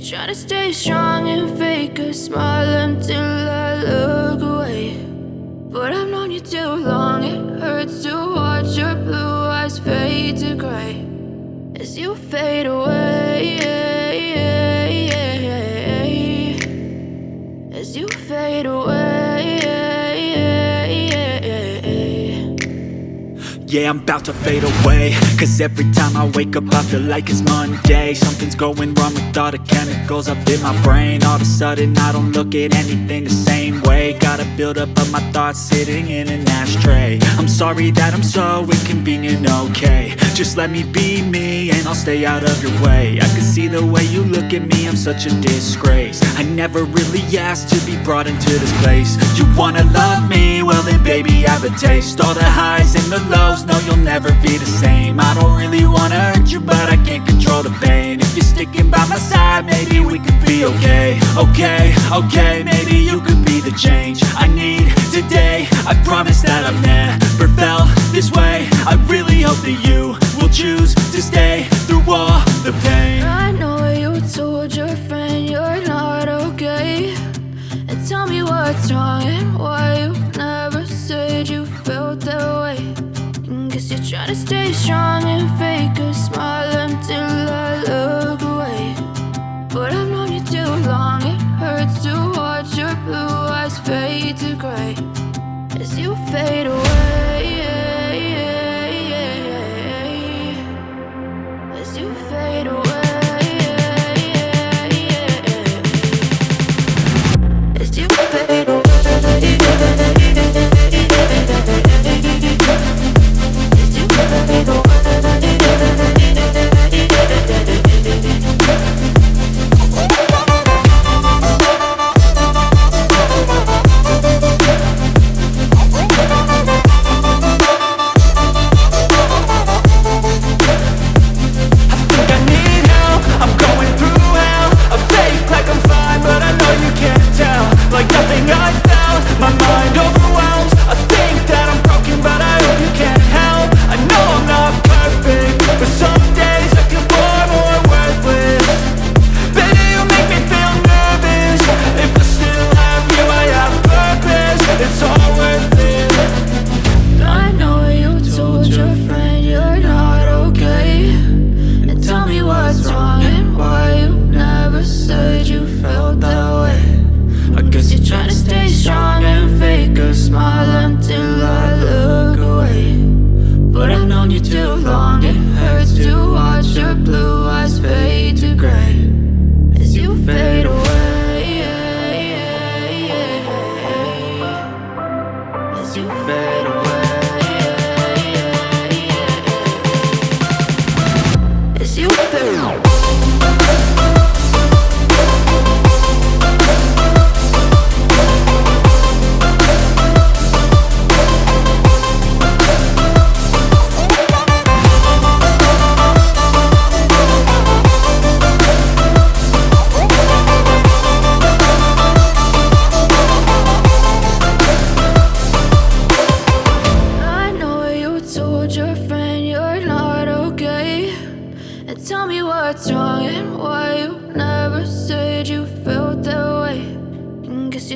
Try to stay strong and fake a smile until I look away. But I've known you too long, it hurts to watch your blue eyes fade to gray as you fade away, as you fade away. Yeah, I'm about to fade away, cause every time I wake up I feel like it's Monday. Something's going wrong with all the chemicals up in my brain. All of a sudden I don't look at anything the same way. Gotta build up of my thoughts sitting in an ashtray. I'm sorry that I'm so inconvenient, okay. Just let me be me and I'll stay out of your way. I can see the way you look at me, I'm such a disgrace. I never really asked to be brought into this place. You wanna love me? Well then baby have a taste. All the highs and the lows, no you'll never be the same. I don't really wanna hurt you but I can't control the pain. If you're sticking by my side maybe we could be okay. Okay, maybe you could be the change I need today. I promise that I've never felt this way. I really hope that you will choose to stay through all the pain. I know you told your friend you're not okay, and tell me what's wrong and why you never said you felt that way. Guess you're trying to stay strong and fake a smile until I look away. But I've known you too long, it hurts to watch your blue eyes fade to gray as you fade away, as you fade away, as you fade away.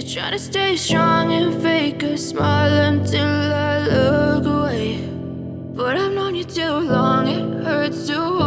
you're trying to stay strong and fake a smile until I look away. But I've known you too long, it hurts to